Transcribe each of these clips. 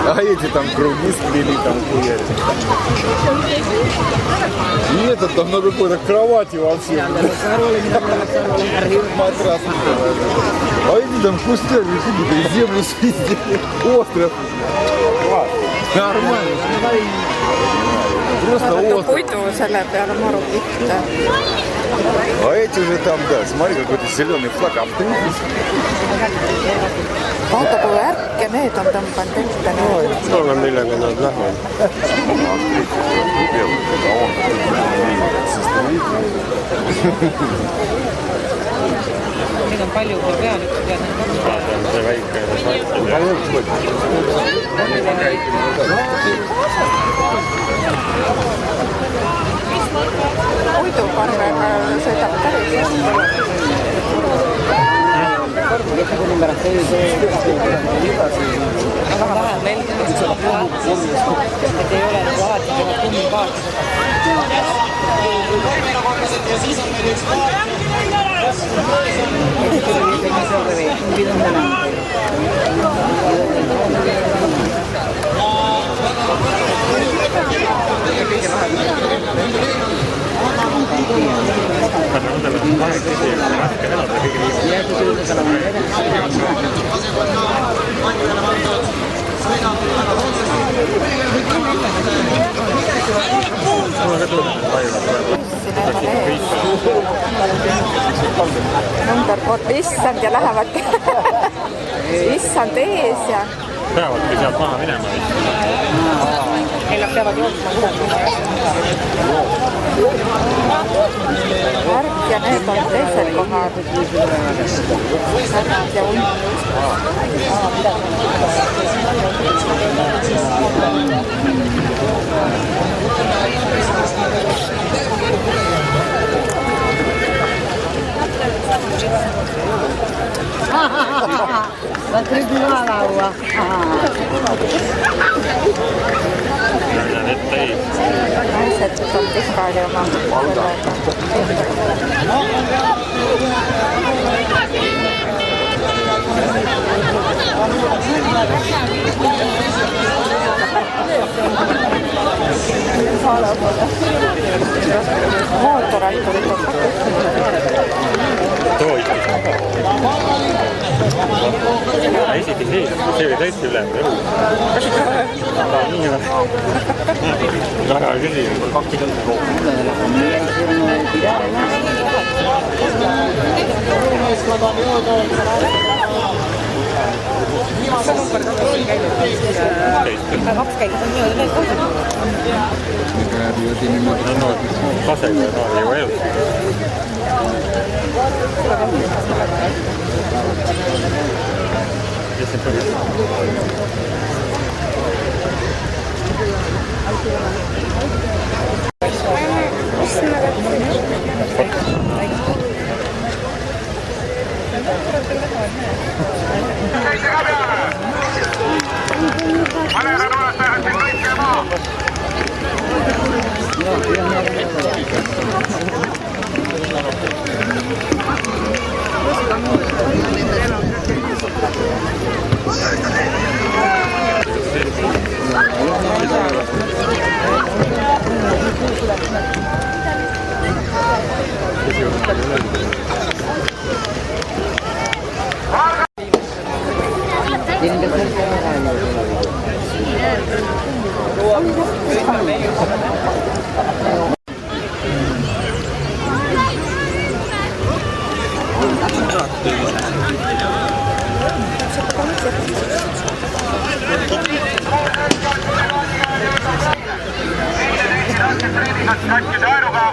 А эти там круги сплели, там хуяли. И этот там на какой-то кровати вообще. Матрас. А эти там кустами сидят, и землю съездили. Остров. Нормально. Просто остров. Puidu selle peale maru pihta. А эти уже там, да, смотри, какой-то зеленый флаг автобус. Vaata, kui ärke need on tõmbanud ette. Aga millega nad lähevad? Neid on palju kui peal üks peal. See väike Puiduparvega sõidab päris hästi. Väga vähe on lendamist, et ei ole nagu alati teevad kummipaati. Numberkord issand ja lähevad issand ees ja peavadki sealt maha minema. Neil peavad jooksma värk ja need on teised kohad. Värk ja La tribuna l'agua. naised on pikali oma mootorratturid on Esiti see oli täitsa üle õhu. Väga küsimus. Kaks käigus on nii-öelda need kohtud. Kasega ei ole elus.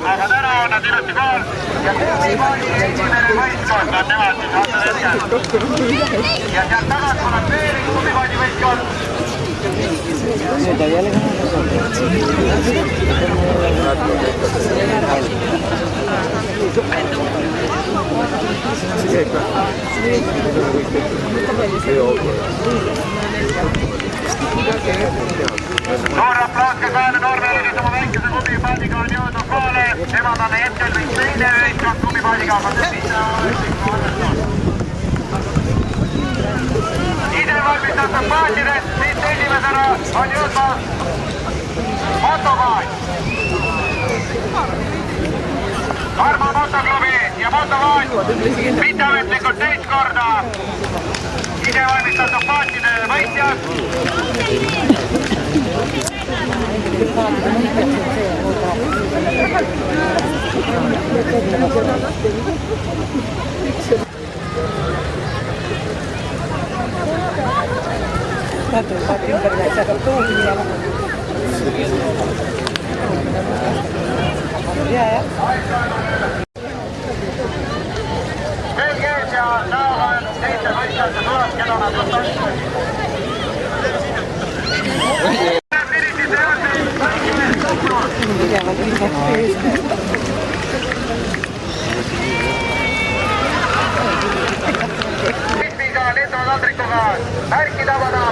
aga täna on nad ilusti kool ja võistkond on nemad siis vaata hetkel. Ja sealt tagant tuleb veel üks kummikoodi võistkond. See käib ka. Suur aplaus ka kaela Noormeele, kes oma väikese kummipaadiga on jõudnud koole. Nemad on hetkel kõik teine ühiskond kummipaadiga. Ise valmistatud paatidest, siit esimesena on jõudmas motopaat. Arma motoklubi ja motopaat mitteametlikult teist korda ise valmistatud paatide võitjad. Selge ees ja näol on teiste võistlejate sulas, keda nad võtavad. Pismiga lendutaldrikuga märki tabada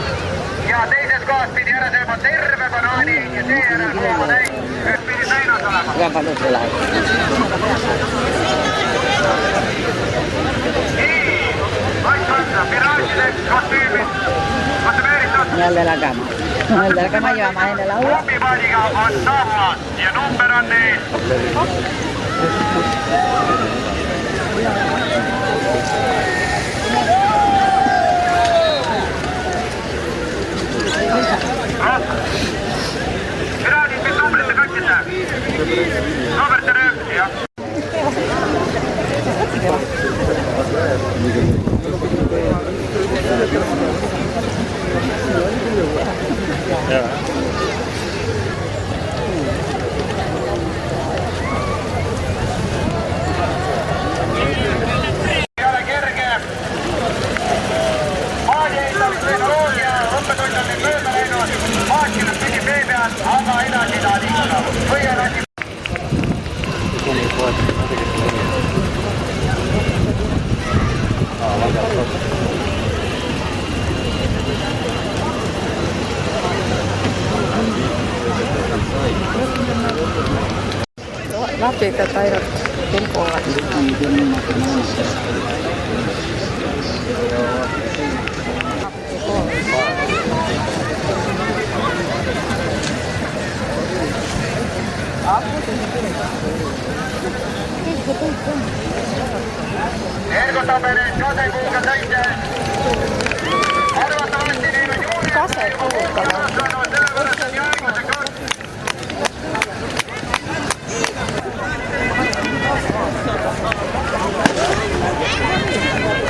ja teises kohas pidi ära sööma terve banaani ja seejärel kuulama täis, üht pidi sõinas olema. Nii, vaikselt piraatideks kostüümid, kostümeeritud. Jälle la cama. La cama lleva más en el agua. Kummipaadiga on saabumas ja number on ees. Piraadid, mis numbrite katsite? Number tere, jah. Aga edasi ta liikuda. Või edasi. Lapitad ainult pilguvad. Ergutame nüüd kasekuuga täite. Arvatavasti neil on juuni. Kasekuuga. Sellepärast on järgmise kord.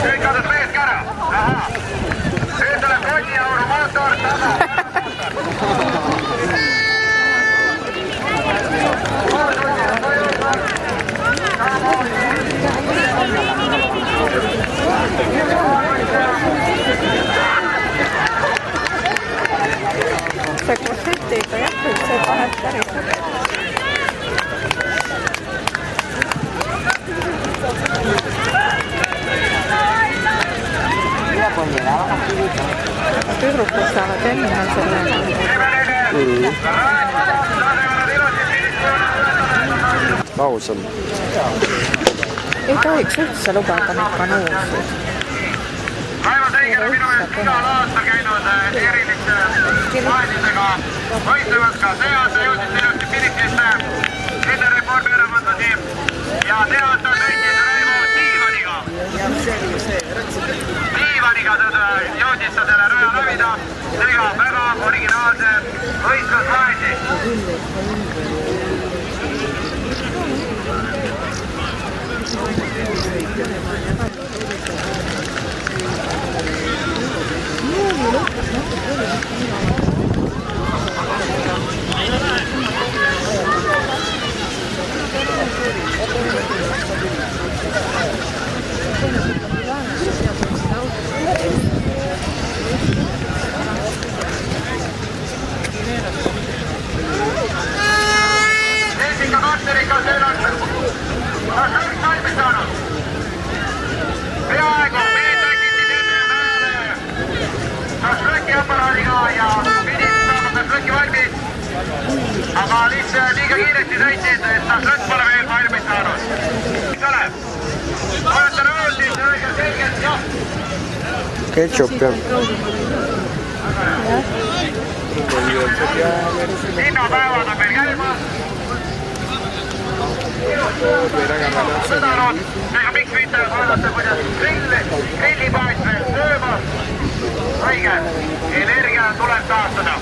Kõik kadus mees ka ära. Ahaa. Nüüd tuleb konniauru mootor taga. See kursetiga jah, see paneb päris üle. Tüdrukud saavad enne selle. Ausam. Ei tohiks üldse lubada neid kanuusid. Päeva Teiger on minu eest igal aastal käinud eriliste vahenditega võistlemas ka see aasta jõudis ilusti Pilikisse enne Reformierakondlasi ja see aasta sõitis Raivo Tiivaniga. Tiivaniga jõudis ta selle raja läbida, seega väga originaalse võistlusvahendi. Eesika partneriga teil on kõik valmis saanud. liiga kiiresti sõitsid, et ta sõtt pole veel valmis saanud. Mis ole? Olete nõus, siis öelge selgelt jah. Ketšup jah. Linnapäevad on meil käimas. Sõdanud, ega miks mitte vaadata, kuidas grillipaas veel söömas. Õige, energia tuleb taastada.